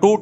2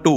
2,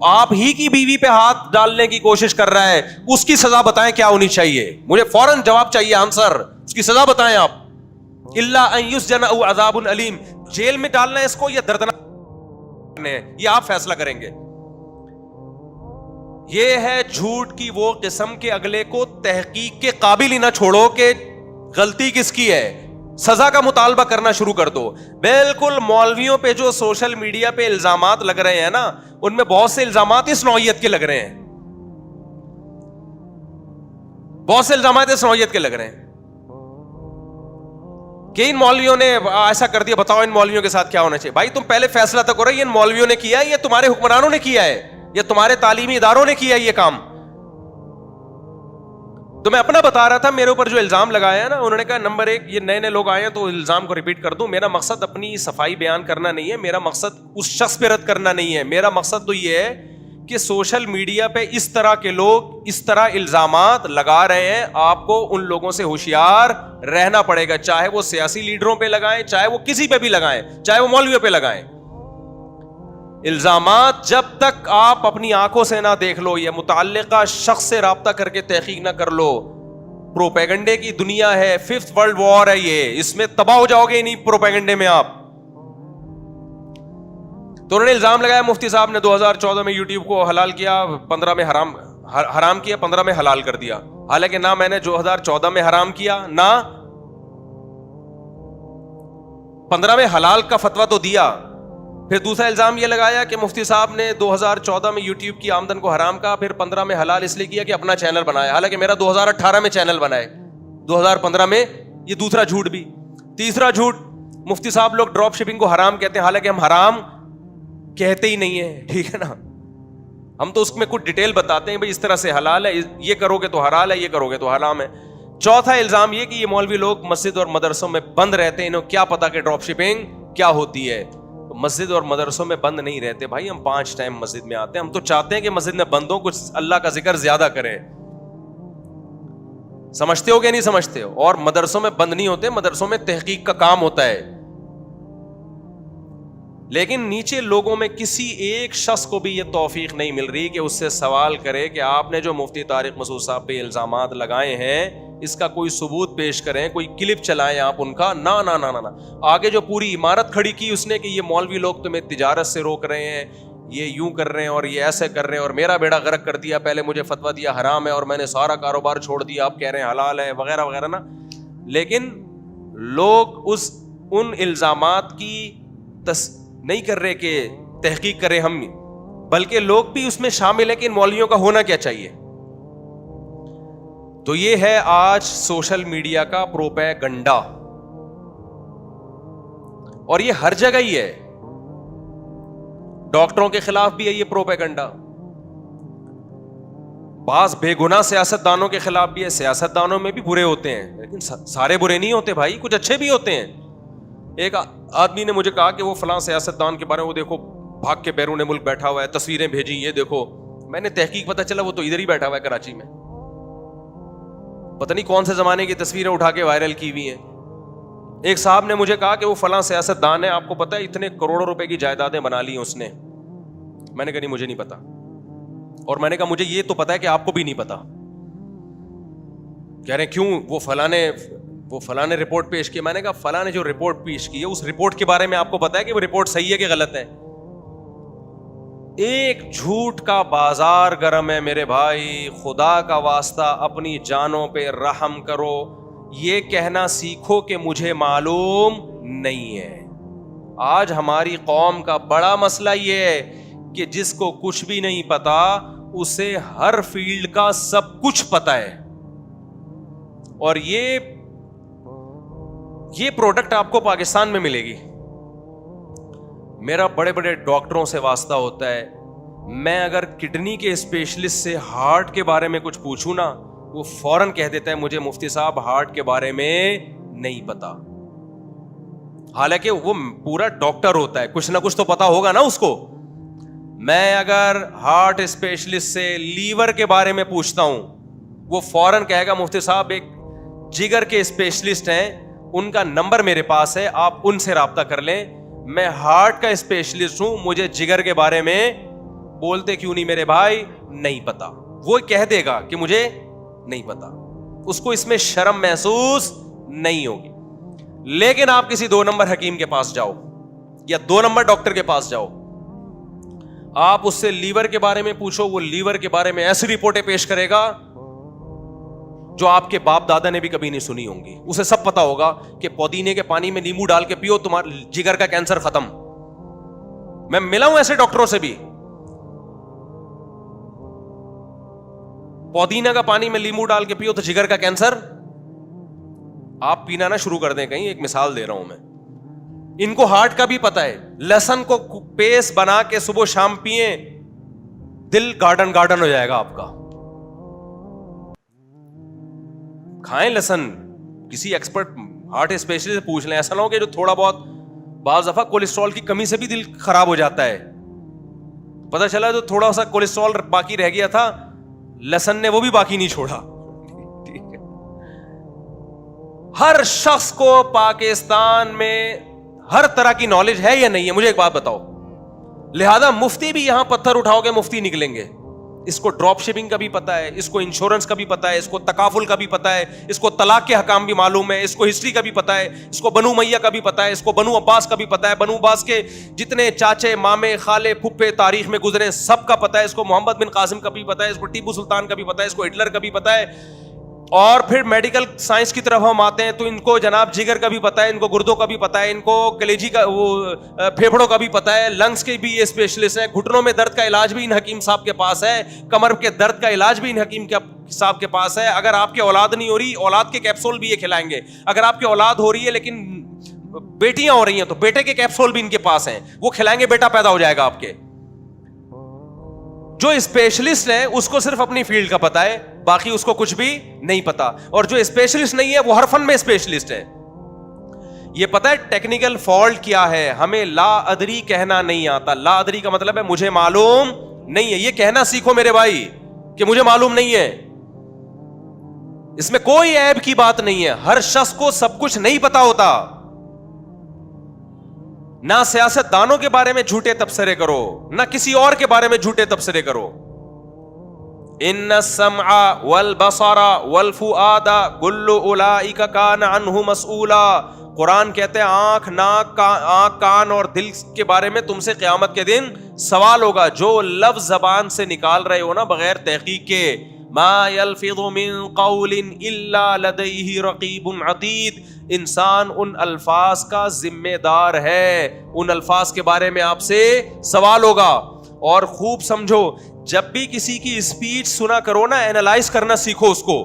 آپ ہی کی بیوی پہ ہاتھ ڈالنے کی کوشش کر رہا ہے, اس کی سزا بتائیں کیا ہونی چاہیے؟ مجھے فوراً جواب چاہیے, آنسر, اس کی سزا بتائیں آپ. الا ان یسجن او عذاب علیم, جیل میں ڈالنا ہے اس کو یا دردناک ہے, یہ آپ فیصلہ کریں گے. یہ ہے جھوٹ کی وہ قسم کے اگلے کو تحقیق کے قابل ہی نہ چھوڑو کہ غلطی کس کی ہے, سزا کا مطالبہ کرنا شروع کر دو. بالکل مولویوں پہ جو سوشل میڈیا پہ الزامات لگ رہے ہیں نا, ان میں بہت سے الزامات اس نوعیت کے لگ رہے ہیں, بہت سے الزامات اس نوعیت کے لگ رہے ہیں کہ ان مولویوں نے ایسا کر دیا, بتاؤ ان مولویوں کے ساتھ کیا ہونا چاہیے. بھائی تم پہلے فیصلہ تو کرو, یہ ان مولویوں نے کیا ہے یا تمہارے حکمرانوں نے کیا ہے یا تمہارے تعلیمی اداروں نے کیا ہے یہ کام؟ تو میں اپنا بتا رہا تھا, میرے اوپر جو الزام لگایا ہے نا, انہوں نے کہا نمبر 1 یہ نئے نئے لوگ آئے ہیں تو الزام کو ریپیٹ کر دوں. میرا مقصد اپنی صفائی بیان کرنا نہیں ہے, میرا مقصد اس شخص پہ رد کرنا نہیں ہے. میرا مقصد تو یہ ہے کہ سوشل میڈیا پہ اس طرح کے لوگ اس طرح الزامات لگا رہے ہیں, آپ کو ان لوگوں سے ہوشیار رہنا پڑے گا, چاہے وہ سیاسی لیڈروں پہ لگائیں, چاہے وہ کسی پہ بھی لگائیں, چاہے وہ مولویوں پہ لگائیں. الزامات جب تک آپ اپنی آنکھوں سے نہ دیکھ لو یا متعلقہ شخص سے رابطہ کر کے تحقیق نہ کر لو, پروپیگنڈے کی دنیا ہے, 5th ورلڈ وار ہے یہ, اس میں تباہ ہو جاؤ گے انہیں پروپیگنڈے میں آپ. تو انہوں نے الزام لگایا مفتی صاحب نے 2014 میں یوٹیوب کو حلال کیا, 15 میں حرام کیا, 15 میں حلال کر دیا. حالانکہ نہ میں نے 2014 میں حرام کیا نہ 15 میں حلال کا فتویٰ تو دیا. پھر دوسرا الزام یہ لگایا کہ مفتی صاحب نے 2014 میں یوٹیوب کی آمدن کو حرام کہا, پھر 15 میں حلال اس لیے کیا کہ اپنا چینل بنایا. حالانکہ میرا 2018 میں چینل بنائے, 2015 میں. یہ دوسرا جھوٹ بھی. تیسرا جھوٹ, مفتی صاحب لوگ ڈراپ شپنگ کو حرام کہتے ہیں, حالانکہ ہم حرام کہتے ہی نہیں ہیں, ٹھیک ہے نا. ہم تو اس میں کچھ ڈیٹیل بتاتے ہیں, بھائی اس طرح سے حلال ہے, یہ کرو گے تو حلال ہے, یہ کرو گے تو حرام ہے. چوتھا الزام یہ کہ یہ مولوی لوگ مسجد اور مدرسوں میں بند رہتے ہیں, انہوں کیا پتا کہ ڈراپ شپنگ کیا ہوتی ہے. مسجد اور مدرسوں میں بند نہیں رہتے بھائی, ہم 5 ٹائم مسجد میں آتے ہیں. ہم تو چاہتے ہیں کہ مسجد میں بند ہو, کچھ اللہ کا ذکر زیادہ کریں. سمجھتے ہو کہ نہیں سمجھتے ہو؟ اور مدرسوں میں بند نہیں ہوتے, مدرسوں میں تحقیق کا کام ہوتا ہے. لیکن نیچے لوگوں میں کسی ایک شخص کو بھی یہ توفیق نہیں مل رہی کہ اس سے سوال کرے کہ آپ نے جو مفتی طارق مسعود صاحب پہ الزامات لگائے ہیں اس کا کوئی ثبوت پیش کریں, کوئی کلپ چلائیں آپ ان کا. نہ نہ نہ نہ. آگے جو پوری عمارت کھڑی کی اس نے کہ یہ مولوی لوگ تمہیں تجارت سے روک رہے ہیں, یہ یوں کر رہے ہیں اور یہ ایسے کر رہے ہیں, اور میرا بیڑا غرق کر دیا, پہلے مجھے فتویٰ دیا حرام ہے اور میں نے سارا کاروبار چھوڑ دیا, آپ کہہ رہے ہیں حلال ہے, وغیرہ وغیرہ نا. لیکن لوگ ان الزامات کی نہیں کر رہے کہ تحقیق کریں ہم, بلکہ لوگ بھی اس میں شامل ہیں کہ ان مولویوں کا ہونا کیا چاہیے. تو یہ ہے آج سوشل میڈیا کا پروپیگنڈا, اور یہ ہر جگہ ہی ہے. ڈاکٹروں کے خلاف بھی ہے یہ پروپیگنڈا, بعض بے گناہ سیاست دانوں کے خلاف بھی ہے. سیاست دانوں میں بھی برے ہوتے ہیں, لیکن سارے برے نہیں ہوتے بھائی, کچھ اچھے بھی ہوتے ہیں. ایک آدمی نے مجھے کہا کہ وہ فلاں سیاست دان کے بارے میں, وہ دیکھو بھاگ کے بیرون ملک بیٹھا ہوا ہے, تصویریں بھیجی, یہ دیکھو. میں نے تحقیق پتا چلا وہ تو ادھر ہی بیٹھا ہوا ہے کراچی میں, پتہ نہیں کون سے زمانے کی تصویریں اٹھا کے وائرل کی ہوئی ہیں. ایک صاحب نے مجھے کہا کہ وہ فلاں سیاست دان ہے, آپ کو پتا ہے اتنے کروڑوں روپے کی جائیدادیں بنا لی ہیں اس نے. میں نے کہا نہیں مجھے نہیں پتا, اور میں نے کہا مجھے یہ تو پتا ہے کہ آپ کو بھی نہیں پتا. کہہ رہے ہیں کیوں, وہ فلاں نے رپورٹ پیش کی. میں نے کہا فلاں نے جو رپورٹ پیش کی ہے اس رپورٹ کے بارے میں آپ کو پتا ہے کہ وہ رپورٹ صحیح ہے کہ غلط ہے؟ ایک جھوٹ کا بازار گرم ہے میرے بھائی. خدا کا واسطہ اپنی جانوں پہ رحم کرو, یہ کہنا سیکھو کہ مجھے معلوم نہیں ہے. آج ہماری قوم کا بڑا مسئلہ یہ ہے کہ جس کو کچھ بھی نہیں پتا اسے ہر فیلڈ کا سب کچھ پتا ہے, اور یہ پروڈکٹ آپ کو پاکستان میں ملے گی. میرا بڑے بڑے ڈاکٹروں سے واسطہ ہوتا ہے, میں اگر کڈنی کے اسپیشلسٹ سے ہارٹ کے بارے میں کچھ پوچھوں نا, وہ فوراً کہہ دیتا ہے مجھے مفتی صاحب ہارٹ کے بارے میں نہیں پتا. حالانکہ وہ پورا ڈاکٹر ہوتا ہے, کچھ نہ کچھ تو پتا ہوگا نا اس کو. میں اگر ہارٹ اسپیشلسٹ سے لیور کے بارے میں پوچھتا ہوں, وہ فوراً کہے گا مفتی صاحب ایک جگر کے اسپیشلسٹ ہیں, ان کا نمبر میرے پاس ہے, آپ ان سے رابطہ کر لیں. میں ہارٹ کا اسپیشلسٹ ہوں, مجھے جگر کے بارے میں بولتے کیوں نہیں میرے بھائی؟ نہیں پتا. وہ کہہ دے گا کہ مجھے نہیں پتا, اس کو اس میں شرم محسوس نہیں ہوگی. لیکن آپ کسی 2 نمبر حکیم کے پاس جاؤ یا 2 نمبر ڈاکٹر کے پاس جاؤ, آپ اس سے لیور کے بارے میں پوچھو, وہ لیور کے بارے میں ایسی رپورٹیں پیش کرے گا جو آپ کے باپ دادا نے بھی کبھی نہیں سنی ہوں گی. اسے سب پتا ہوگا کہ پودینے کے پانی میں نیمبو ڈال کے پیو, تمہارا جگر کا کینسر ختم. میں ملا ہوں ایسے ڈاکٹروں سے بھی, پودینے کا پانی میں لیمبو ڈال کے پیو تو جگر کا کینسر. آپ پینا نہ شروع کر دیں کہیں, ایک مثال دے رہا ہوں میں. ان کو ہارٹ کا بھی پتا ہے, لہسن کو پیسٹ بنا کے صبح شام پیئیں, دل گارڈن گارڈن ہو جائے گا آپ کا. کھائیں لہسن, کسی ایکسپرٹ ہارٹ اسپیشلسٹ سے پوچھ لیں. ایسا نہ ہو کہ جو تھوڑا بہت بعض دفعہ کولیسٹرول کی کمی سے بھی دل خراب ہو جاتا ہے. پتہ چلا جو تھوڑا سا کولیسٹرول باقی رہ گیا تھا, لہسن نے وہ بھی باقی نہیں چھوڑا. ٹھیک ہے, ہر شخص کو پاکستان میں ہر طرح کی نالج ہے یا نہیں ہے؟ مجھے ایک بات بتاؤ. لہذا مفتی بھی یہاں پتھر اٹھاؤ گے مفتی نکلیں گے. اس کو ڈراپ شپنگ کا بھی پتا ہے, اس کو انشورنس کا بھی پتا ہے, اس کو تکافل کا بھی پتا ہے, اس کو طلاق کے حکام بھی معلوم ہے, اس کو ہسٹری کا بھی پتا ہے, اس کو بنو امیہ کا بھی پتا ہے, اس کو بنو عباس کا بھی پتا ہے, بنو عباس کے جتنے چاچے مامے خالے پھپھے تاریخ میں گزرے سب کا پتا ہے, اس کو محمد بن قاسم کا بھی پتا ہے, اس کو ٹیپو سلطان کا بھی پتا ہے, اس کو ہٹلر کا بھی پتا ہے. اور پھر میڈیکل سائنس کی طرف ہم آتے ہیں تو ان کو جناب جگر کا بھی پتا ہے, ان کو گردوں کا بھی پتا ہے, ان کو کلیجی کا وہ پھیپھڑوں کا بھی پتا ہے, لنگس کے بھی یہ اسپیشلسٹ ہیں, گھٹنوں میں درد کا علاج بھی ان حکیم صاحب کے پاس ہے, کمر کے درد کا علاج بھی ان حکیم صاحب کے پاس ہے. اگر آپ کی اولاد نہیں ہو رہی, اولاد کے کیپسول بھی یہ کھلائیں گے. اگر آپ کی اولاد ہو رہی ہے لیکن بیٹیاں ہو رہی ہیں تو بیٹے کے کیپسول بھی ان کے پاس ہیں, وہ کھلائیں گے, بیٹا پیدا ہو جائے گا آپ کے. جو اسپیشلسٹ ہے اس کو صرف اپنی فیلڈ کا پتا ہے, باقی اس کو کچھ بھی نہیں پتا. اور جو اسپیشلسٹ نہیں ہے وہ ہر فن میں اسپیشلسٹ ہے. یہ پتا ہے ٹیکنیکل فالٹ کیا ہے؟ ہمیں لا ادری کہنا نہیں آتا. لا ادری کا مطلب ہے مجھے معلوم نہیں ہے. یہ کہنا سیکھو میرے بھائی کہ مجھے معلوم نہیں ہے. اس میں کوئی عیب کی بات نہیں ہے. ہر شخص کو سب کچھ نہیں پتا ہوتا. نہ سیاست دانوں کے بارے میں جھوٹے تبصرے کرو, نہ کسی اور کے بارے میں جھوٹے تبصرے کرو. ان السمع والبصر والفؤاد كل اولئک کان عنہ مسئولا. قرآن کہتے ہیں آنکھ ناک کان اور دل کے بارے میں تم سے قیامت کے دن سوال ہوگا. جو لفظ زبان سے نکال رہے ہو نا بغیر تحقیق کے, ما یلفظ من قول الا لدیہ رقیب عتید, انسان ان الفاظ کا ذمہ دار ہے. ان الفاظ کے بارے میں آپ سے سوال ہوگا. اور خوب سمجھو, جب بھی کسی کی اسپیچ سنا کرو نا, اینالائز کرنا سیکھو اس کو.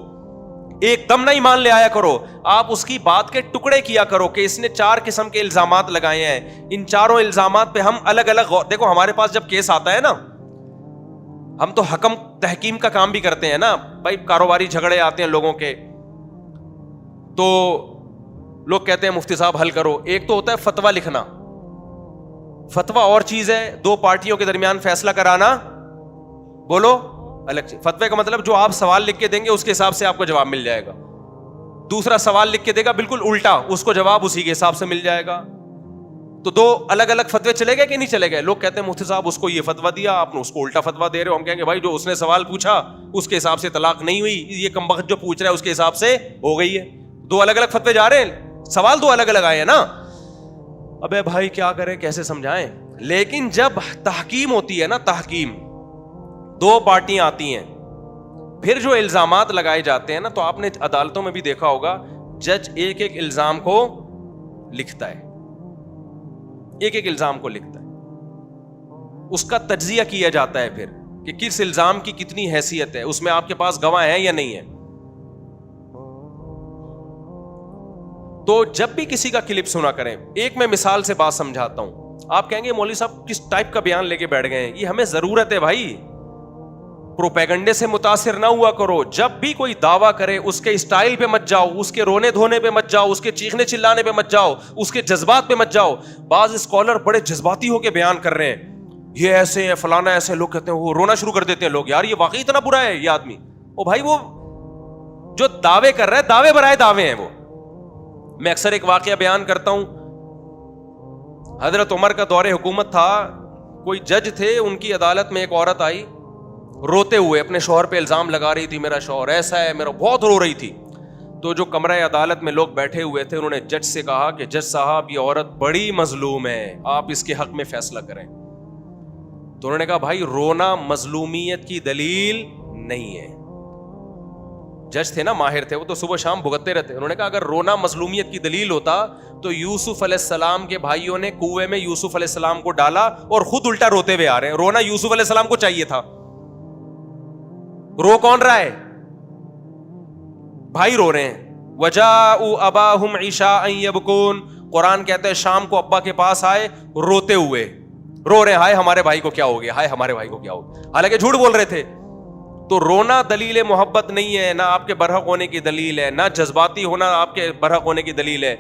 ایک دم نہیں مان لے آیا کرو, آپ اس کی بات کے ٹکڑے کیا کرو کہ اس نے 4 قسم کے الزامات لگائے ہیں, ان چاروں الزامات پہ ہم الگ الگ دیکھو. ہمارے پاس جب کیس آتا ہے نا, ہم تو حکم تحکیم کا کام بھی کرتے ہیں نا بھائی. کاروباری جھگڑے آتے ہیں لوگوں کے تو لوگ کہتے ہیں مفتی صاحب حل کرو. ایک تو ہوتا ہے فتویٰ لکھنا, فتویٰ اور چیز ہے, 2 پارٹیوں کے درمیان فیصلہ کرانا, بولو الگ چیز. فتوے کا مطلب جو آپ سوال لکھ کے دیں گے اس کے حساب سے آپ کو جواب مل جائے گا. دوسرا سوال لکھ کے دے گا بالکل الٹا, اس کو جواب اسی کے حساب سے مل جائے گا. تو 2 الگ الگ فتوے چلے گئے کہ نہیں چلے گئے؟ لوگ کہتے ہیں مفتی صاحب اس کو یہ فتویٰ دیا, آپ نے اس کو الٹا فتویٰ دے رہے ہو. ہم کہیں گے بھائی جو اس نے سوال پوچھا اس کے حساب سے طلاق نہیں ہوئی, یہ کمبخت جو پوچھ رہا ہے اس کے حساب سے ہو گئی ہے. 2 الگ الگ فتوے جا رہے ہیں, سوال 2 الگ الگ آئے ہیں نا. ابے بھائی کیا کریں, کیسے سمجھائیں؟ لیکن جب تحکیم ہوتی ہے نا, تحکیم 2 پارٹیاں آتی ہیں, پھر جو الزامات لگائے جاتے ہیں نا, تو آپ نے عدالتوں میں بھی دیکھا ہوگا جج ایک ایک الزام کو لکھتا ہے, ایک ایک الزام کو لکھتا ہے, اس کا تجزیہ کیا جاتا ہے پھر کہ کس الزام کی کتنی حیثیت ہے, اس میں آپ کے پاس گواہ ہیں یا نہیں ہے. تو جب بھی کسی کا کلپ سنا کریں, ایک میں مثال سے بات سمجھاتا ہوں. آپ کہیں گے مولوی صاحب کس ٹائپ کا بیان لے کے بیٹھ گئے ہیں, یہ ہمیں ضرورت ہے بھائی. پروپیگنڈے سے متاثر نہ ہوا کرو. جب بھی کوئی دعویٰ کرے اس کے اسٹائل پہ مت جاؤ, اس کے رونے دھونے پہ مت جاؤ, اس کے چیخنے چلانے پہ مت جاؤ, اس کے جذبات پہ مت جاؤ. بعض اسکالر بڑے جذباتی ہو کے بیان کر رہے ہیں, یہ ایسے ہیں فلانا ایسے, لوگ کہتے ہیں وہ رونا شروع کر دیتے ہیں لوگ, یار یہ واقعی اتنا برا ہے یہ آدمی. او بھائی وہ جو دعوے کر رہا ہے دعوے برائے دعوے ہیں وہ. میں اکثر ایک واقعہ بیان کرتا ہوں. حضرت عمر کا دور حکومت تھا, کوئی جج تھے, ان کی عدالت میں ایک عورت آئی روتے ہوئے, اپنے شوہر پہ الزام لگا رہی تھی میرا شوہر ایسا ہے, میرا, بہت رو رہی تھی. تو جو کمرہ عدالت میں لوگ بیٹھے ہوئے تھے انہوں نے جج سے کہا کہ جج صاحب یہ عورت بڑی مظلوم ہے, آپ اس کے حق میں فیصلہ کریں. تو انہوں نے کہا بھائی رونا مظلومیت کی دلیل نہیں ہے. جج تھے نا, ماہر تھے, وہ تو صبح شام بھگتتے رہتے. انہوں نے کہا اگر رونا مظلومیت کی دلیل ہوتا تو یوسف علیہ السلام کے بھائیوں نے کنویں میں یوسف علیہ السلام کو ڈالا اور خود الٹا روتے ہوئے آ رہے ہیں. رونا یوسف علیہ السلام کو چاہیے تھا, رو کون رہا ہے؟ بھائی رو رہے ہیں. وجاءوا اباہم عشاء یبکون, قرآن کہتا ہے شام کو ابا کے پاس آئے روتے ہوئے, رو رہے ہیں ہائے ہمارے بھائی کو کیا ہو گیا, ہائے ہمارے بھائی کو کیا ہو گیا, حالانکہ جھوٹ بول رہے تھے. تو رونا دلیل محبت نہیں ہے, نہ آپ کے برحق ہونے کی دلیل ہے, نہ جذباتی ہونا آپ کے برحق ہونے کی دلیل ہے.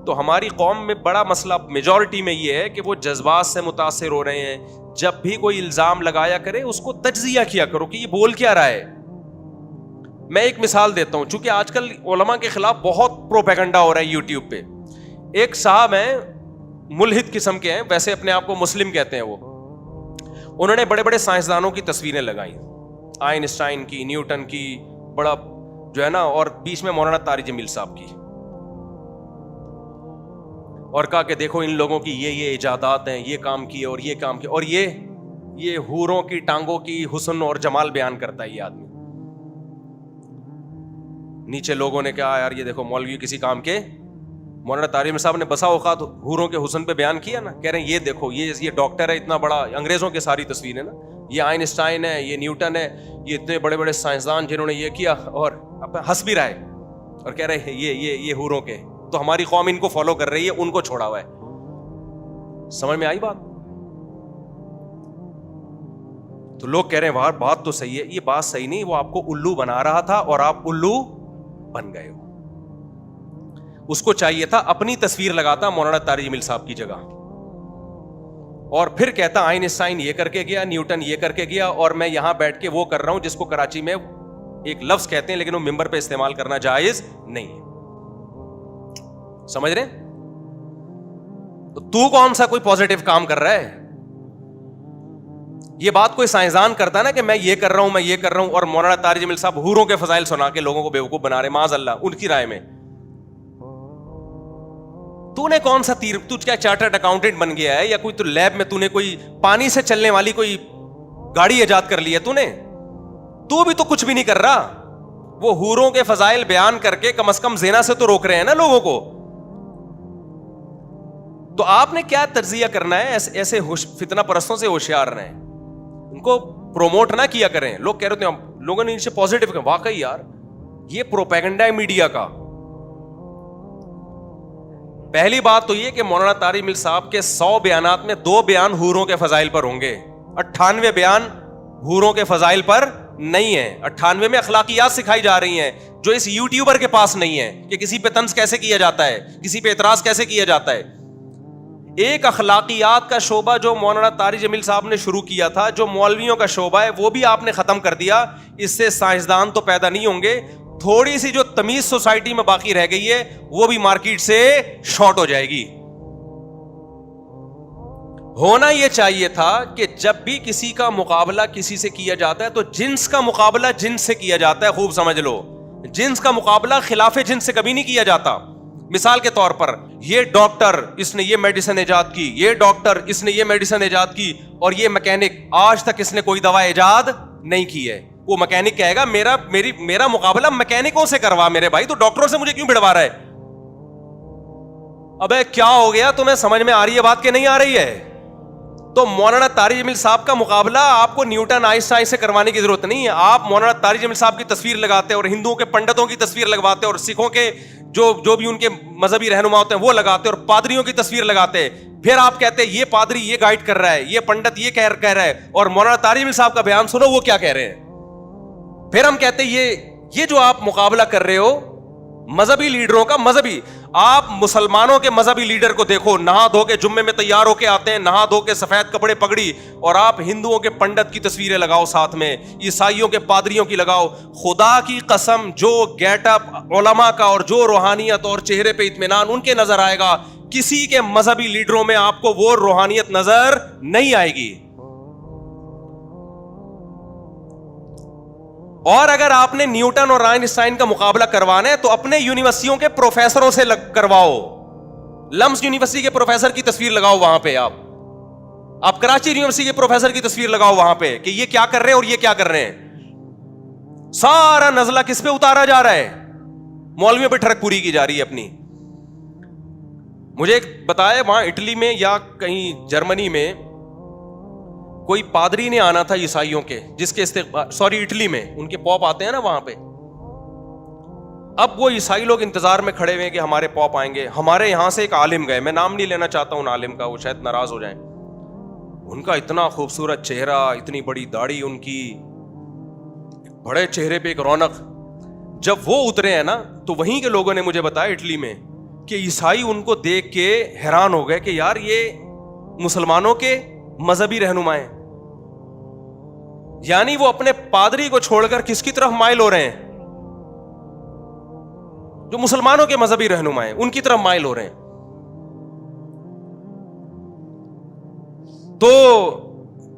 تو ہماری قوم میں بڑا مسئلہ میجورٹی میں یہ ہے کہ وہ جذبات سے متاثر ہو رہے ہیں. جب بھی کوئی الزام لگایا کرے اس کو تجزیہ کیا کرو کہ یہ بول کیا رہا ہے. میں ایک مثال دیتا ہوں, چونکہ آج کل علماء کے خلاف بہت پروپیگنڈا ہو رہا ہے یوٹیوب پہ. ایک صاحب ہیں ملحد قسم کے ہیں, ویسے اپنے آپ کو مسلم کہتے ہیں, وہ انہوں نے بڑے بڑے سائنسدانوں کی تصویریں لگائیں, آئنسٹائن کی, نیوٹن کی, بڑا جو ہے نا, اور بیچ میں مولانا طارق جمیل صاحب کی, اور کہا کہ دیکھو ان لوگوں کی یہ ایجادات ہیں, یہ کام کیے اور یہ کام کیے, اور یہ حوروں کی ٹانگوں کی حسن اور جمال بیان کرتا ہے یہ آدمی. نیچے لوگوں نے کہا یار یہ دیکھو مولوی کسی کام کے. مولانا طارق جمیل صاحب نے بسا اوقات حوروں کے حسن پہ بیان کیا نا, کہہ رہے ہیں یہ دیکھو یہ ڈاکٹر ہے اتنا بڑا, انگریزوں کے ساری تصویریں نا, یہ آئنسٹائن ہے, یہ نیوٹن ہے, یہ اتنے بڑے بڑے سائنسدان جنہوں نے یہ کیا, اور ہنس بھی رہا ہے اور کہہ رہے ہیں یہ حوروں کے. تو ہماری قوم ان کو فالو کر رہی ہے, ان کو چھوڑا ہوا ہے. سمجھ میں آئی بات؟ تو لوگ کہہ رہے ہیں بات تو صحیح ہے. یہ بات صحیح نہیں, وہ آپ کو الو بنا رہا تھا اور آپ الو بن گئے ہو. اس کو چاہیے تھا اپنی تصویر لگاتا مولانا طارق جمیل صاحب کی جگہ, اور پھر کہتا آئنسٹائن یہ کر کے گیا, نیوٹن یہ کر کے گیا, اور میں یہاں بیٹھ کے وہ کر رہا ہوں جس کو کراچی میں ایک لفظ کہتے ہیں لیکن وہ ممبر پہ استعمال کرنا جائز نہیں ہے. سمجھ رہے ہیں؟ تو کون سا کوئی پازیٹیو کام کر رہا ہے؟ یہ بات کوئی سائنسدان کرتا نا کہ میں یہ کر رہا ہوں, میں یہ کر رہا ہوں, اور مولانا طارق جمیل صاحب حوروں کے فضائل سنا کے لوگوں کو بیوقوف بنا رہے, معاذ اللہ ان کی رائے میں. تو نے کون سا تیر, تو کیا چارٹرڈ اکاؤنٹنٹ بن گیا ہے, یا کوئی تو لیب میں تو نے کوئی پانی سے چلنے والی کوئی گاڑی ایجاد کر لی ہے تو نے؟ تو بھی تو کچھ بھی نہیں کر رہا. وہ حوروں کے فضائل بیان کر کے کم از کم زنا سے تو روک رہے ہیں نا لوگوں کو. تو آپ نے کیا تجزیہ کرنا ہے؟ ایسے فتنہ پرستوں سے ہوشیار رہیں, ان کو پروموٹ نہ کیا کریں. لوگ کہہ رہے ہیں لوگوں نے ان سے پازیٹیو کہا, واقعی یار یہ پروپیگنڈا ہے میڈیا کا. پہلی بات تو یہ کہ مولانا طارق جمیل صاحب کے 100 بیانات میں 2 بیان حوروں کے فضائل پر ہوں گے, 98 بیان حوروں کے فضائل پر نہیں ہے. 98 میں اخلاقیات سکھائی جا رہی ہیں جو اس یوٹیوبر کے پاس نہیں ہے, کہ کسی پہ طنز کیسے کیا جاتا ہے, کسی پہ اعتراض کیسے کیا جاتا ہے. ایک اخلاقیات کا شعبہ جو مولانا طارق جمیل صاحب نے شروع کیا تھا, جو مولویوں کا شعبہ ہے, وہ بھی آپ نے ختم کر دیا. اس سے سائنسدان تو پیدا نہیں ہوں گے, تھوڑی سی جو تمیز سوسائٹی میں باقی رہ گئی ہے وہ بھی مارکیٹ سے شارٹ ہو جائے گی. ہونا یہ چاہیے تھا کہ جب بھی کسی کا مقابلہ کسی سے کیا جاتا ہے تو جنس کا مقابلہ جنس سے کیا جاتا ہے. خوب سمجھ لو, جنس کا مقابلہ خلاف جنس سے کبھی نہیں کیا جاتا. مثال کے طور پر یہ ڈاکٹر اس نے یہ میڈیسن ایجاد کی, یہ ڈاکٹر اس نے یہ میڈیسن ایجاد کی, اور یہ میکینک آج تک اس نے کوئی دوا ایجاد نہیں کی ہے. وہ میکینک کہے گا میرا مقابلہ میکینکوں سے کروا میرے بھائی, تو ڈاکٹروں سے مجھے کیوں بھڑوا رہا ہے؟ ابے کیا ہو گیا تمہیں؟ سمجھ میں آ رہی ہے بات کہ نہیں آ رہی ہے؟ تو مولانا طارق جمیل صاحب کا مقابلہ آپ کو نیوٹن آئنسٹائن سے کروانے کی ضرورت نہیں ہے. آپ مولانا طارق جمیل صاحب کی تصویر لگاتے اور ہندوؤں کے پنڈتوں کی تصویر لگواتے اور سکھوں کے جو بھی ان کے مذہبی رہنما ہوتے ہیں وہ لگاتے اور پادریوں کی تصویر لگاتے. پھر آپ کہتے ہیں یہ پادری یہ گائیڈ کر رہا ہے, یہ پنڈت یہ کہہ رہا ہے, اور مولانا طارق جمیل صاحب کا بیان سنو وہ کیا کہہ رہے ہیں. پھر ہم کہتے ہیں یہ جو آپ مقابلہ کر رہے ہو مذہبی لیڈروں کا, مذہبی, آپ مسلمانوں کے مذہبی لیڈر کو دیکھو, نہا دھو کے جمعے میں تیار ہو کے آتے ہیں, نہا دھو کے سفید کپڑے پگڑی, اور آپ ہندوؤں کے پنڈت کی تصویریں لگاؤ ساتھ میں, عیسائیوں کے پادریوں کی لگاؤ. خدا کی قسم جو گیٹ اپ علماء کا اور جو روحانیت اور چہرے پہ اطمینان ان کے نظر آئے گا, کسی کے مذہبی لیڈروں میں آپ کو وہ روحانیت نظر نہیں آئے گی. اور اگر آپ نے نیوٹن اور آئنسٹائن کا مقابلہ کروانا ہے تو اپنے یونیورسٹیوں کے پروفیسروں سے کرواؤ. لمس یونیورسٹی کے پروفیسر کی تصویر لگاؤ وہاں پہ, آپ کراچی یونیورسٹی کے پروفیسر کی تصویر لگاؤ وہاں پہ کہ یہ کیا کر رہے ہیں اور یہ کیا کر رہے ہیں. سارا نزلہ کس پہ اتارا جا رہا ہے؟ مولویوں پہ ٹھڑک پوری کی جا رہی ہے اپنی. مجھے ایک بتایا وہاں اٹلی میں یا کہیں جرمنی میں کوئی پادری نے آنا تھا عیسائیوں کے, جس کے اٹلی میں ان کے پوپ آتے ہیں نا وہاں پہ. اب وہ عیسائی لوگ انتظار میں کھڑے ہوئے کہ ہمارے پوپ آئیں گے. ہمارے یہاں سے ایک عالم گئے, میں نام نہیں لینا چاہتا ہوں عالم کا, وہ شاید ناراض ہو جائیں. ان کا اتنا خوبصورت چہرہ, اتنی بڑی داڑھی ان کی, بڑے چہرے پہ ایک رونق. جب وہ اترے ہیں نا تو وہیں کے لوگوں نے مجھے بتایا اٹلی میں کہ عیسائی ان کو دیکھ کے حیران ہو گئے کہ یار یہ مسلمانوں کے مذہبی رہنما ہیں. یعنی وہ اپنے پادری کو چھوڑ کر کس کی طرف مائل ہو رہے ہیں؟ جو مسلمانوں کے مذہبی رہنما ہیں ان کی طرف مائل ہو رہے ہیں. تو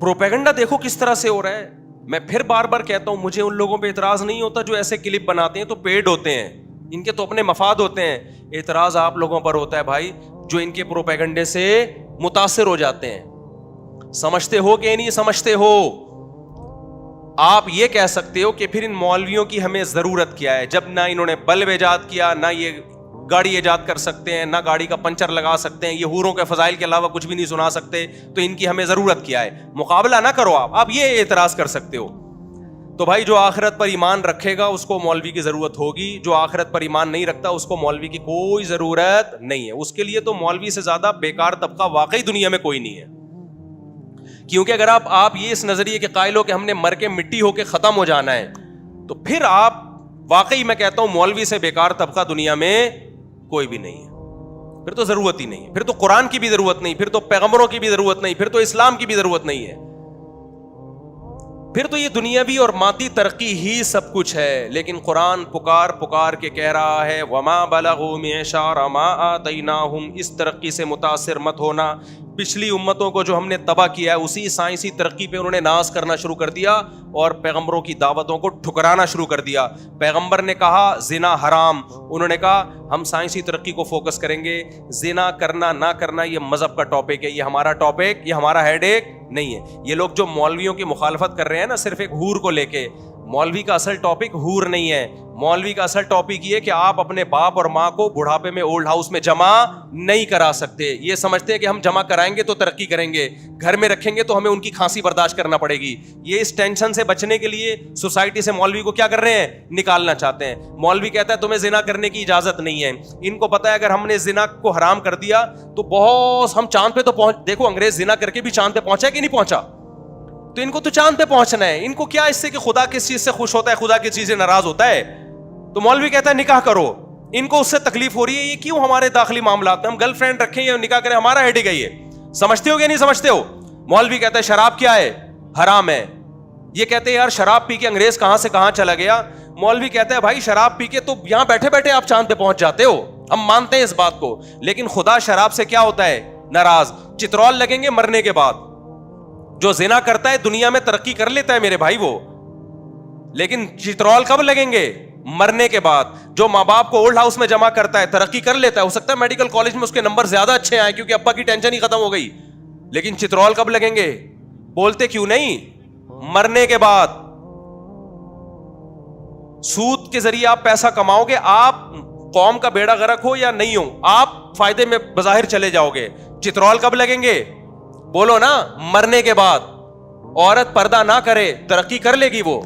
پروپیگنڈا دیکھو کس طرح سے ہو رہا ہے. میں پھر بار بار کہتا ہوں, مجھے ان لوگوں پہ اعتراض نہیں ہوتا جو ایسے کلپ بناتے ہیں, تو پیڈ ہوتے ہیں, ان کے تو اپنے مفاد ہوتے ہیں. اعتراض آپ لوگوں پر ہوتا ہے بھائی جو ان کے پروپیگنڈے سے متاثر ہو جاتے ہیں. سمجھتے ہو کہ نہیں سمجھتے ہو؟ آپ یہ کہہ سکتے ہو کہ پھر ان مولویوں کی ہمیں ضرورت کیا ہے, جب نہ انہوں نے بلب ایجاد کیا, نہ یہ گاڑی ایجاد کر سکتے ہیں, نہ گاڑی کا پنچر لگا سکتے ہیں, یہ حوروں کے فضائل کے علاوہ کچھ بھی نہیں سنا سکتے, تو ان کی ہمیں ضرورت کیا ہے؟ مقابلہ نہ کرو آپ یہ اعتراض کر سکتے ہو. تو بھائی جو آخرت پر ایمان رکھے گا اس کو مولوی کی ضرورت ہوگی, جو آخرت پر ایمان نہیں رکھتا اس کو مولوی کی کوئی ضرورت نہیں ہے. اس کے لیے تو مولوی سے زیادہ بیکار طبقہ واقعی دنیا میں کوئی نہیں ہے. کیونکہ اگر آپ یہ اس نظریے کے قائل ہو کہ ہم نے مر کے مٹی ہو کے ختم ہو جانا ہے, تو پھر آپ واقعی میں کہتا ہوں مولوی سے بیکار طبقہ دنیا میں کوئی بھی نہیں ہے. پھر تو ضرورت ہی نہیں ہے, پھر تو قرآن کی بھی ضرورت نہیں, پھر تو پیغمبروں کی بھی ضرورت نہیں, پھر تو اسلام کی بھی ضرورت نہیں ہے. پھر تو یہ دنیاوی اور مادی ترقی ہی سب کچھ ہے. لیکن قرآن پکار کے کہہ رہا ہے وما بلغوا معشار ما آتیناہم, اس ترقی سے متاثر مت ہونا. پچھلی امتوں کو جو ہم نے تباہ کیا ہے اسی سائنسی ترقی پہ انہوں نے ناز کرنا شروع کر دیا اور پیغمبروں کی دعوتوں کو ٹھکرانا شروع کر دیا. پیغمبر نے کہا زنا حرام, انہوں نے کہا ہم سائنسی ترقی کو فوکس کریں گے. زنا کرنا نہ کرنا یہ مذہب کا ٹاپک ہے, یہ ہمارا ٹاپک, یہ ہمارا ہیڈ ایک نہیں ہے. یہ لوگ جو مولویوں کی مخالفت کر رہے ہیں نا صرف ایک حور کو لے کے, مولوی کا اصل ٹاپک حور نہیں ہے. مولوی کا اصل ٹاپک یہ کہ آپ اپنے باپ اور ماں کو بڑھاپے میں اولڈ ہاؤس میں جمع نہیں کرا سکتے. یہ سمجھتے ہیں کہ ہم جمع کرائیں گے تو ترقی کریں گے, گھر میں رکھیں گے تو ہمیں ان کی کھانسی برداشت کرنا پڑے گی. یہ اس ٹینشن سے بچنے کے لیے سوسائٹی سے مولوی کو کیا کر رہے ہیں, نکالنا چاہتے ہیں. مولوی کہتا ہے تمہیں زنا کرنے کی اجازت نہیں ہے. ان کو پتا ہے اگر ہم نے زنا کو حرام کر دیا تو بہت ہم چاند پہ تو پہنچ, دیکھو انگریز زنا کر کے بھی چاند پہ پہنچا کہ نہیں پہنچا, تو ان کو تو چاند پہ پہنچنا ہے. ان کو کیا اس سے کہ خدا کس چیز سے خوش ہوتا ہے, خدا کس چیز سے ناراض ہوتا ہے. تو مولوی کہتا ہے نکاح کرو, ان کو اس سے تکلیف ہو رہی ہے. یہ کیوں ہمارے داخلی معاملات میں ہم گرل فرینڈ رکھیں یا نکاح کریں, ہمارا ہیڈ گئی ہے. سمجھتے ہو کہ نہیں سمجھتے ہو؟ مولوی کہتا ہے شراب کیا ہے, حرام ہے. یہ کہتے ہیں یار شراب پی کے انگریز کہاں سے کہاں چلا گیا. مولوی کہتا ہے بھائی شراب پی کے تو یہاں بیٹھے بیٹھے آپ چاند پہ پہنچ جاتے ہو, ہم مانتے ہیں اس بات کو, لیکن خدا شراب سے کیا ہوتا ہے, ناراض. چترول لگیں گے مرنے کے بعد. جو زنا کرتا ہے دنیا میں ترقی کر لیتا ہے میرے بھائی وہ, لیکن چترول کب لگیں گے, مرنے کے بعد. جو ماں باپ کو اولڈ ہاؤس میں جمع کرتا ہے ترقی کر لیتا ہے, ہو سکتا ہے میڈیکل کالج میں اس کے نمبر زیادہ اچھے آئے کیونکہ ابا کی ٹینشن ہی ختم ہو گئی, لیکن چترول کب لگیں گے, بولتے کیوں نہیں, مرنے کے بعد. سود کے ذریعے آپ پیسہ کماؤ گے, آپ قوم کا بیڑا غرق ہو یا نہیں ہو, آپ فائدے میں بظاہر چلے جاؤ گے. چترول کب لگیں گے, بولو نا, مرنے کے بعد. عورت پردہ نہ کرے ترقی کر لے گی وہ.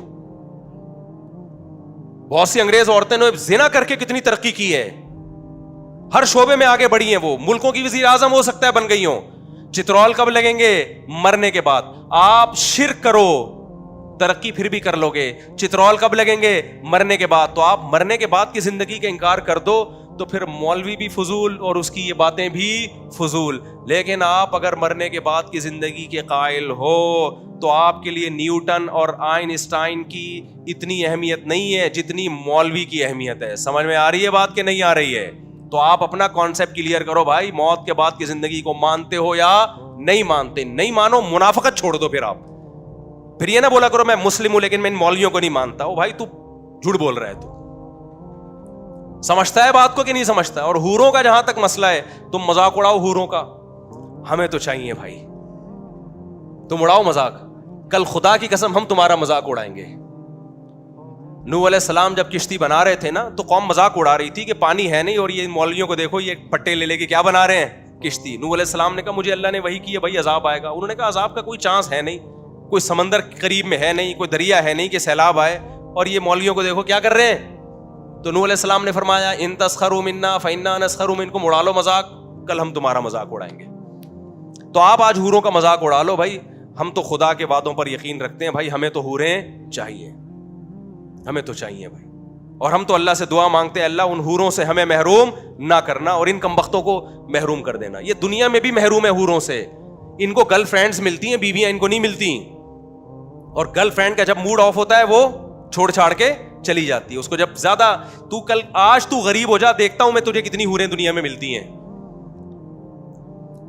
بہت سی انگریز عورتیں نے زنا کر کے کتنی ترقی کی ہے, ہر شعبے میں آگے بڑھی ہیں, وہ ملکوں کی وزیر اعظم ہو سکتا ہے بن گئی ہوں. چترول کب لگیں گے, مرنے کے بعد. آپ شرک کرو ترقی پھر بھی کر لو گے. چترول کب لگیں گے, مرنے کے بعد. تو آپ مرنے کے بعد کی زندگی کا انکار کر دو تو پھر مولوی بھی فضول اور اس کی یہ باتیں بھی فضول. لیکن آپ اگر مرنے کے بعد کی زندگی کے قائل ہو تو آپ کے لیے نیوٹن اور آئنسٹائن کی اتنی اہمیت نہیں ہے جتنی مولوی کی اہمیت ہے. سمجھ میں آ رہی ہے بات کہ نہیں آ رہی ہے؟ تو آپ اپنا کانسیپٹ کلیئر کرو بھائی, موت کے بعد کی زندگی کو مانتے ہو یا نہیں مانتے. نہیں مانو منافقت چھوڑ دو, پھر آپ پھر یہ نہ بولا کرو میں مسلم ہوں لیکن میں ان مولویوں کو نہیں مانتا. او بھائی تو جھوٹ بول رہا ہے, تو سمجھتا ہے بات کو کہ نہیں سمجھتا. اور حوروں کا جہاں تک مسئلہ ہے, تم مذاق اڑاؤ حوروں کا, ہمیں تو چاہیے بھائی, تم اڑاؤ مذاق, کل خدا کی قسم ہم تمہارا مذاق اڑائیں گے. نوح علیہ السلام جب کشتی بنا رہے تھے نا, تو قوم مذاق اڑا رہی تھی کہ پانی ہے نہیں اور یہ مولویوں کو دیکھو یہ پٹے لے کے کیا بنا رہے ہیں کشتی. نوح علیہ السلام نے کہا مجھے اللہ نے وحی کی ہے بھائی عذاب آئے گا. انہوں نے کہا عذاب کا کوئی چانس ہے نہیں, کوئی سمندر قریب میں ہے نہیں, کوئی دریا ہے نہیں کہ سیلاب آئے, اور یہ مولویوں کو دیکھو کیا کر رہے ہیں. تو نوح علیہ السلام نے فرمایا ان تسخروا منا فإنا نسخر منکم, اڑا لو مذاق, کل ہم تمہارا مذاق اڑائیں گے. تو آپ آج حوروں کا مذاق اڑا لو بھائی, ہم تو خدا کے وعدوں پر یقین رکھتے ہیں بھائی, ہمیں تو حوریں چاہیے, ہمیں تو چاہیے بھائی. اور ہم تو اللہ سے دعا مانگتے ہیں اللہ ان حوروں سے ہمیں محروم نہ کرنا اور ان کمبختوں کو محروم کر دینا. یہ دنیا میں بھی محروم ہے حوروں سے, ان کو گرل فرینڈز ملتی ہیں, بیویاں ان کو نہیں ملتی, اور گرل فرینڈ کا جب موڈ آف ہوتا ہے وہ چھوڑ چھاڑ کے چلی جاتی ہے اس کو. جب زیادہ تو کل آج تو غریب ہو جا, دیکھتا ہوں میں تجھے کتنی حوریں دنیا میں ملتی ہیں.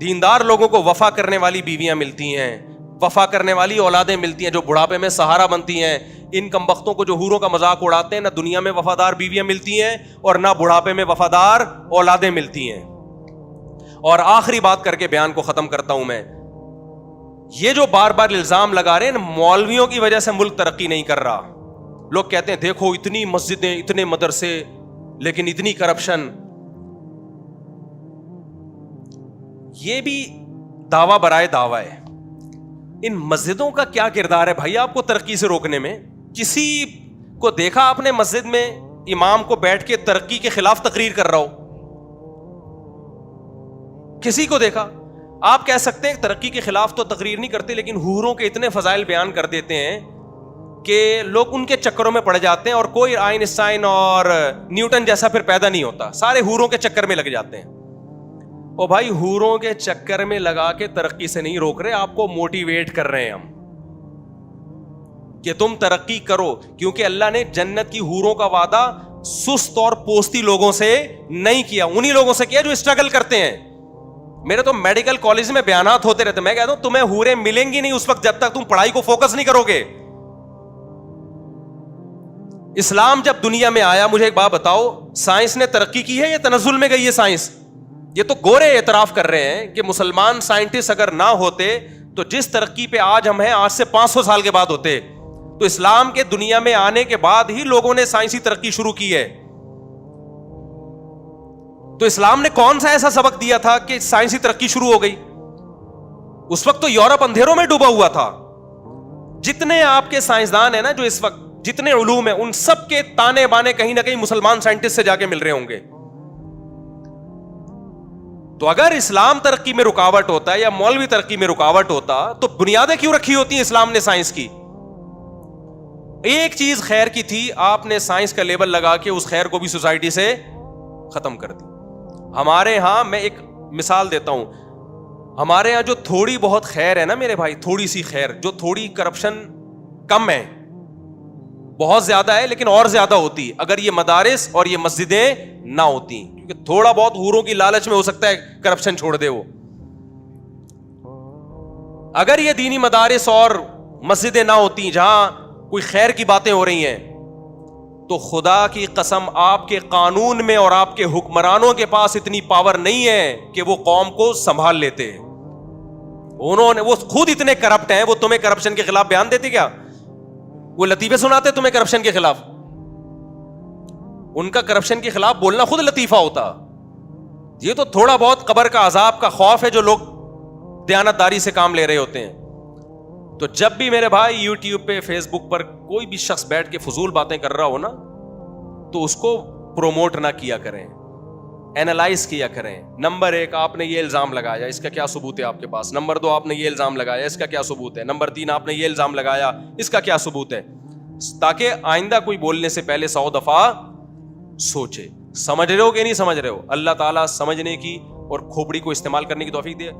دیندار لوگوں کو وفا کرنے والی بیویاں ملتی ہیں, وفا کرنے والی اولادیں ملتی ہیں جو بڑھاپے میں سہارا بنتی ہیں. ان کمبختوں کو جو حوروں کا مذاق اڑاتے ہیں, نہ دنیا میں وفادار بیویاں ملتی ہیں اور نہ بڑھاپے میں وفادار اولادیں ملتی ہیں. اور آخری بات کر کے بیان کو ختم کرتا ہوں میں, یہ جو بار بار الزام لگا رہے ہیں مولویوں کی وجہ سے ملک ترقی نہیں کر رہا. لوگ کہتے ہیں دیکھو اتنی مسجدیں, اتنے مدرسے, لیکن اتنی کرپشن. یہ بھی دعویٰ برائے دعویٰ ہے. ان مسجدوں کا کیا کردار ہے بھائی آپ کو ترقی سے روکنے میں؟ کسی کو دیکھا آپ نے مسجد میں امام کو بیٹھ کے ترقی کے خلاف تقریر کر رہا ہو؟ کسی کو دیکھا؟ آپ کہہ سکتے ہیں ترقی کے خلاف تو تقریر نہیں کرتے, لیکن حوروں کے اتنے فضائل بیان کر دیتے ہیں کہ لوگ ان کے چکروں میں پڑ جاتے ہیں, اور کوئی آئنسٹائن اور نیوٹن جیسا پھر پیدا نہیں ہوتا, سارے حوروں کے چکر میں لگ جاتے ہیں. او بھائی حوروں کے چکر میں لگا کے ترقی سے نہیں روک رہے, آپ کو موٹیویٹ کر رہے ہیں ہم کہ تم ترقی کرو, کیونکہ اللہ نے جنت کی حوروں کا وعدہ سست اور پوستی لوگوں سے نہیں کیا, انہی لوگوں سے کیا جو اسٹرگل کرتے ہیں. میرے تو میڈیکل کالج میں بیانات ہوتے رہتے, میں کہتا ہوں تمہیں حوریں ملیں گی نہیں اس وقت جب تک تم پڑھائی کو فوکس نہیں کرو گے. اسلام جب دنیا میں آیا, مجھے ایک بات بتاؤ, سائنس نے ترقی کی ہے یا تنزل میں گئی ہے سائنس؟ یہ تو گورے اعتراف کر رہے ہیں کہ مسلمان سائنٹسٹ اگر نہ ہوتے تو جس ترقی پہ آج ہم ہیں آج سے 500 سال کے بعد ہوتے. تو اسلام کے دنیا میں آنے کے بعد ہی لوگوں نے سائنسی ترقی شروع کی ہے. تو اسلام نے کون سا ایسا سبق دیا تھا کہ سائنسی ترقی شروع ہو گئی؟ اس وقت تو یورپ اندھیروں میں ڈوبا ہوا تھا. جتنے آپ کے سائنسدان ہیں نا جو اس وقت جتنے علوم ہیں, ان سب کے تانے بانے کہیں نہ کہیں مسلمان سائنٹسٹ سے جا کے مل رہے ہوں گے. تو اگر اسلام ترقی میں رکاوٹ ہوتا ہے یا مولوی ترقی میں رکاوٹ ہوتا تو بنیادیں کیوں رکھی ہوتی ہیں اسلام نے سائنس کی؟ ایک چیز خیر کی تھی, آپ نے سائنس کا لیبل لگا کے اس خیر کو بھی سوسائٹی سے ختم کر دی. ہمارے ہاں میں ایک مثال دیتا ہوں, ہمارے ہاں جو تھوڑی بہت خیر ہے نا میرے بھائی, تھوڑی سی خیر, جو تھوڑی کرپشن کم ہے, بہت زیادہ ہے لیکن اور زیادہ ہوتی اگر یہ مدارس اور یہ مسجدیں نہ ہوتی, کیونکہ تھوڑا بہت حوروں کی لالچ میں ہو سکتا ہے کرپشن چھوڑ دے وہ. اگر یہ دینی مدارس اور مسجدیں نہ ہوتی جہاں کوئی خیر کی باتیں ہو رہی ہیں, تو خدا کی قسم آپ کے قانون میں اور آپ کے حکمرانوں کے پاس اتنی پاور نہیں ہے کہ وہ قوم کو سنبھال لیتے. انہوں نے, وہ خود اتنے کرپٹ ہیں, وہ تمہیں کرپشن کے خلاف بیان دیتے کیا؟ وہ لطیفے سناتے تمہیں کرپشن کے خلاف؟ ان کا کرپشن کے خلاف بولنا خود لطیفہ ہوتا. یہ تو تھوڑا بہت قبر کا عذاب کا خوف ہے جو لوگ دیانتداری سے کام لے رہے ہوتے ہیں. تو جب بھی میرے بھائی یوٹیوب پہ فیس بک پر کوئی بھی شخص بیٹھ کے فضول باتیں کر رہا ہو نا, تو اس کو پروموٹ نہ کیا کریں, اینالائز کیا کریں. نمبر 1, آپ نے یہ الزام لگایا, اس کا کیا ثبوت ہے آپ کے پاس؟ نمبر 2, آپ نے یہ الزام لگایا, اس کا کیا ثبوت ہے؟ نمبر 3, آپ نے یہ الزام لگایا, اس کا کیا ثبوت ہے؟ تاکہ آئندہ کوئی بولنے سے پہلے 100 دفعہ سوچے. سمجھ رہے ہو کہ نہیں سمجھ رہے ہو؟ اللہ تعالیٰ سمجھنے کی اور کھوپڑی کو استعمال کرنے کی توفیق دے.